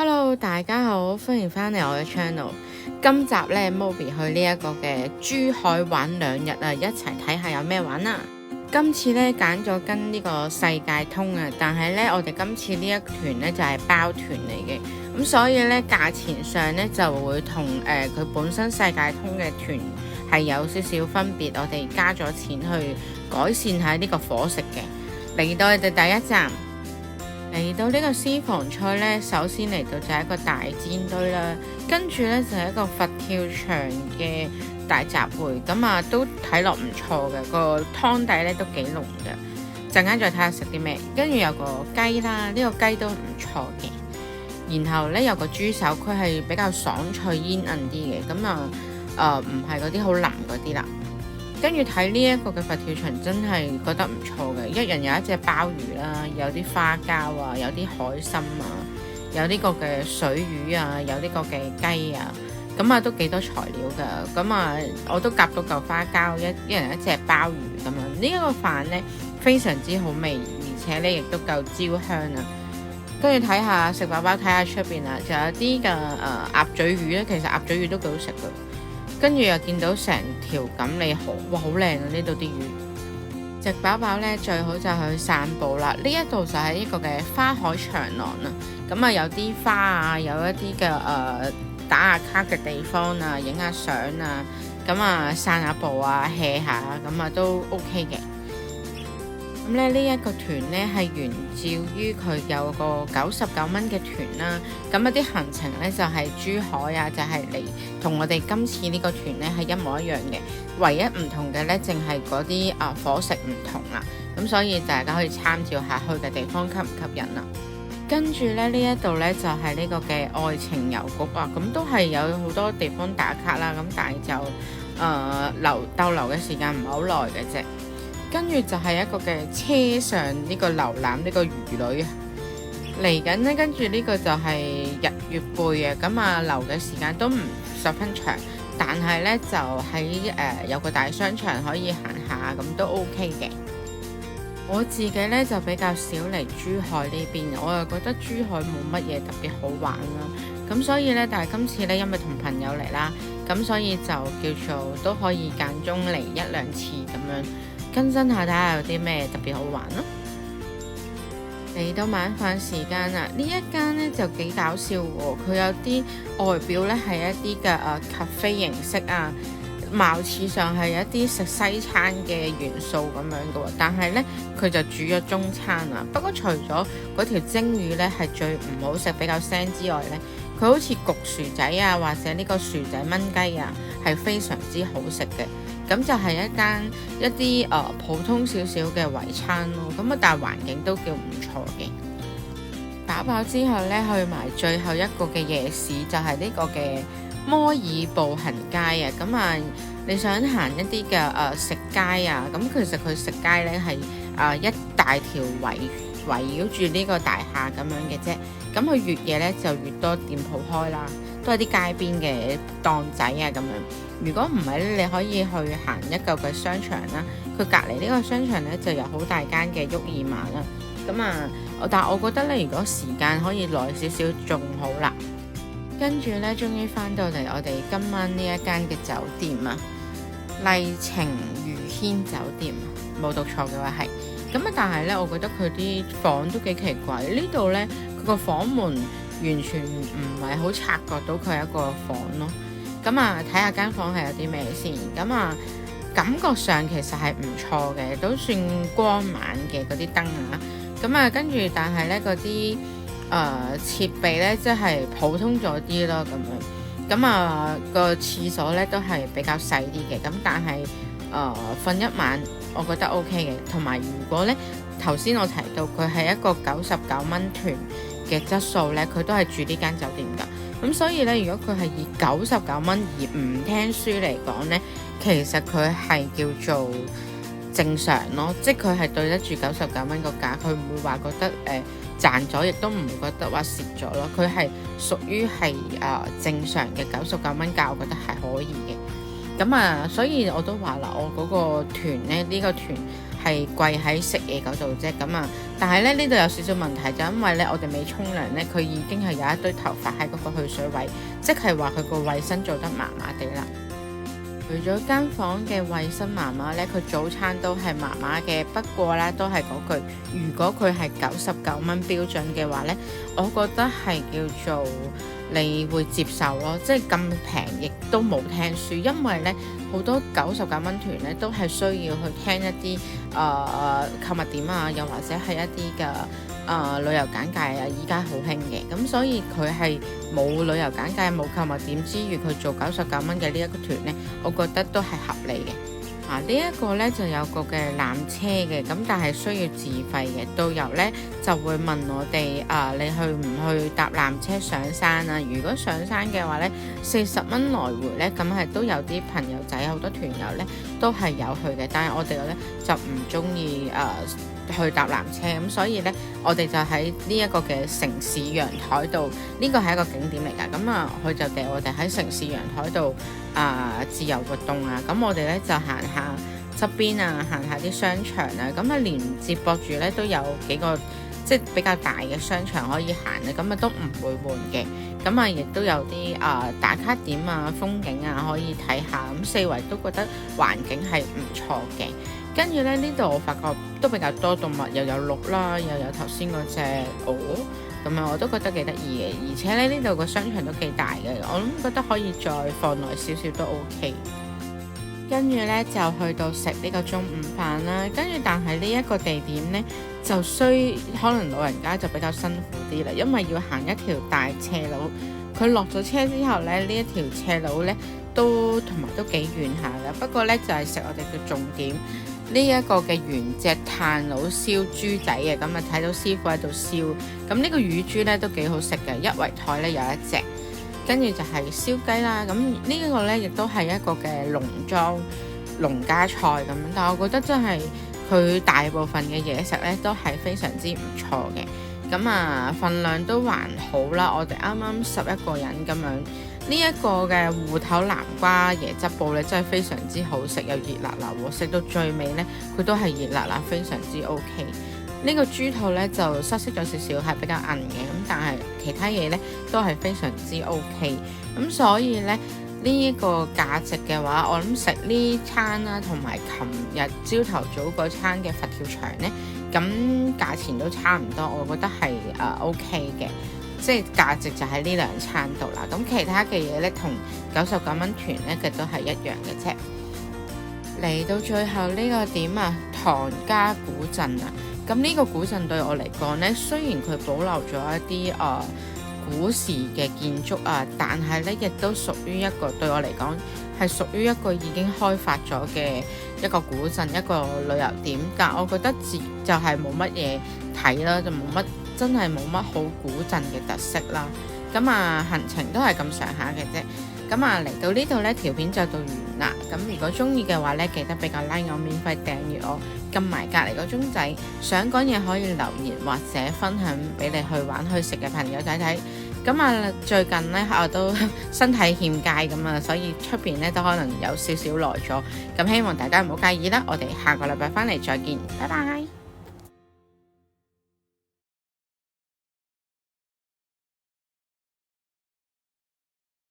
Hello，大家好，歡迎翻嚟我嘅 channel。今集咧 Moby 去呢一個嘅珠海玩2日啊，一齊睇下有咩玩啊！今次咧揀咗跟呢個世界通啊，但係咧我哋今次呢一團咧就係包團嚟嘅，咁所以咧價錢上咧就會同佢本身世界通嘅團係有少少分別，我哋加咗錢去改善下呢個伙食嘅。嚟到我哋第一站。嚟到呢個私房菜呢，首先嚟到就係一個大煎堆啦，跟住呢就係一個佛跳牆嘅大雜燴，咁啊都睇落唔錯嘅，個湯底呢都幾濃嘅。陣間再睇下食啲咩，跟住有個雞啦，呢個雞都唔錯嘅。然後呢有個豬手，佢係比較爽脆煙韌啲嘅，咁唔係嗰啲好腍嗰啲啦。跟住睇呢一個嘅佛跳牆真係覺得唔錯嘅，一人有一隻鮑魚啦，有啲花膠啊，有啲海參啊，有呢個嘅水魚啊，有呢個嘅雞啊，咁啊都幾多材料㗎，咁啊我都夾到嚿花膠，一人一隻鮑魚咁樣。呢一個飯呢非常之好味，而且呢亦都夠焦香啊。跟住睇下食飽飽，睇下出邊啊，仲有啲嘅鴨嘴魚咧，其實鴨嘴魚都幾好食㗎。跟住又見到成條錦鯉河，哇好靚啊！呢度啲魚，食飽飽呢，最好就去散步啦。呢一度就係一個嘅花海長廊啦。咁啊有啲花啊，有一啲嘅打下卡嘅地方啊，影下相啊，咁啊散下步啊 hea 下，咁啊都 OK 嘅。咁咧呢一個團呢係源自於佢有個99蚊嘅團啦，咁一啲行程呢就係珠海啊，就係嚟同我哋今次呢個團呢係一模一樣嘅，唯一唔同嘅呢淨係嗰啲伙食唔同啦，咁所以大家可以參照下去嘅地方吸唔吸引啦。跟住呢一度呢就係呢個嘅愛情郵局啊，咁都係有好多地方打卡啦，咁但係就逗留嘅時間唔係好耐嘅啫。跟住就係一個嘅車上呢個瀏覽呢個魚女啊，嚟緊呢，跟住呢個就係日月貝啊，咁啊留嘅時間都唔十分長，但係呢，就喺有個大商場可以行下，咁都 OK 嘅。我自己呢，就比較少嚟珠海呢邊，我又覺得珠海冇乜嘢特別好玩啦，咁所以呢，但係今次呢，因為同朋友嚟啦，咁所以就叫做都可以間中嚟1-2次咁樣。更新下睇下有啲咩特別好玩咯。嚟到晚飯時間啦，呢一間呢就幾搞笑喎，佢有啲外表呢係一啲嘅cafe形式啊，貌似上係一啲食西餐嘅元素咁樣嘅喎，但係呢，佢就煮咗中餐啊。不過除咗嗰條蒸魚呢係最唔好食，比較腥之外呢，佢好似焗薯仔啊，或者呢個薯仔炆雞啊，係非常之好食嘅。咁就係一啲普通少少嘅圍餐咯，咁但係環境都叫唔錯嘅。打飽之後呢，去埋最後一個嘅夜市，就係呢個嘅摩爾步行街啊。咁啊，你想行一啲嘅食街啊？咁其實佢食街呢係一大條圍繞住呢個大廈咁樣嘅啫。咁佢越夜呢，就越多店鋪開啦，都係啲街邊嘅檔仔啊咁樣。如果唔係咧，你可以去行一個嘅商場啦。佢隔離呢個商場咧就有好大間嘅沃爾瑪啦。咁但係我覺得咧，如果時間可以耐少少仲好啦。跟住咧，終於翻到嚟我哋今晚呢一間嘅酒店啊，麗晴御軒酒店，冇讀錯嘅話係。咁但係咧，我覺得佢啲房都幾奇怪。呢度咧，佢個房門完全唔係好察覺到佢係一個房咯。咁睇下間房係有啲咩先。咁感覺上其實係唔錯嘅，都算光猛嘅嗰啲燈啊。咁跟住但係咧嗰啲設備咧，即係普通咗啲咯咁樣。咁個廁所咧都係比較細啲嘅。咁但係瞓一晚，我覺得 OK 嘅。同埋如果咧頭先我提到佢係一個99蚊團嘅質素咧，佢都係住呢間酒店㗎。咁所以咧，如果佢係以99蚊而唔聽書嚟講呢，其實佢係叫做正常咯，即係佢係對得住99蚊個價，佢唔會話覺得賺咗，亦都唔會覺得話蝕咗咯。佢係屬於係正常嘅99蚊價，我覺得係可以嘅。咁所以我都話啦，我嗰個團呢，呢個團係跪喺食嘢嗰度啫。咁啊，但係咧呢度有少少問題，就因為咧我哋未沖涼咧，佢已經係有一堆頭髮喺嗰個去水位，即係話佢個衛生做得麻麻地啦。除咗間房嘅衛生麻麻咧，佢早餐都係麻麻嘅。不過咧都係嗰句，如果佢係99蚊標準嘅話咧，我覺得係叫做你會接受咯。即係咁平，亦都冇聽書，因為咧好多99蚊團咧都係需要去聽一啲購物點啊，又或者係一啲嘅旅遊簡介啊，依家好興嘅。咁所以佢係冇旅遊簡介、冇購物點之餘，佢做99蚊嘅呢一個團咧，我覺得都係合理嘅。呢一個咧就有個嘅纜車嘅，咁但係需要自費嘅。導遊咧就會問我哋你去唔去搭纜車上山啊？如果上山嘅話咧，40蚊來回咧，咁係都有啲朋友仔，好多團友咧都係有去嘅。但係我哋咧就唔中意去搭纜車，咁所以咧我哋就喺呢一個嘅城市陽台度，呢個係一個景點嚟㗎。咁佢就帶我哋喺城市陽台度自由活動啊。咁我哋咧就行下側邊啊，行下啲商場啊。咁連接駁住咧都有幾個即係比較大嘅商場可以行嘅，咁都唔會悶嘅。咁亦都有啲打卡點啊、風景啊可以睇下。咁四圍都覺得環境係唔錯嘅。跟住咧呢度我發覺都比較多動物，又有鹿啦，又有頭先嗰隻鵝，咁樣我都覺得幾得意嘅。而且咧呢度個商場都幾大嘅，我諗覺得可以再放耐少少都 OK。跟住咧就去到食呢個中午飯啦。跟住但係呢一個地點咧就可能老人家就比較辛苦啲啦，因為要行一條大斜路。佢落咗車之後咧，呢一條斜路咧同埋都幾遠下嘅。不過咧就係食我哋嘅重點。呢一個嘅原隻炭爐燒豬仔嘅，咁睇到師傅喺度燒，咁呢個乳豬咧都幾好食嘅，一圍台咧有一隻，跟住就係燒雞啦，咁呢個咧亦都係一個嘅農家菜咁樣，但係我覺得真係佢大部分嘅嘢食咧都係非常之唔錯嘅，咁份量都還好啦，我哋啱啱11個人咁樣。呢一個嘅芋頭南瓜椰汁煲咧真係非常之好食，又熱辣辣喎，食到最尾咧佢都係熱辣辣，非常之 OK。呢個豬肚咧就失色咗少少，係比較韌嘅，咁但係其他嘢咧都係非常之 OK。咁所以咧呢一個價值嘅話，我諗食呢餐啦，同埋琴日朝頭早嗰餐嘅佛跳牆咧，咁價錢都差唔多，我覺得係OK 嘅。即係價值就喺呢兩餐度啦，咁其他嘅嘢咧同99蚊團咧嘅都係一樣嘅啫。嚟到最後呢個點唐家古鎮咁呢個古鎮對我嚟講咧，雖然佢保留咗一啲古時嘅建築但係咧亦都屬於一個對我嚟講係屬於一個已經開發咗嘅一個古鎮，一個旅遊點。但我覺得就係冇乜嘢睇啦，就真係冇乜好古鎮嘅特色啦。咁行程都係咁上下嘅啫。咁嚟到呢度呢條片就到完啦。咁如果中意嘅話呢，記得俾個 like 我，免費訂閱我，撳埋隔離個鐘仔，想講嘢可以留言或者分享俾你去玩去食嘅朋友睇睇。咁最近呢，我都身體欠佳咁所以出邊呢都可能有少少耐咗。咁希望大家唔好介意啦。我哋下個禮拜翻嚟再見，拜拜。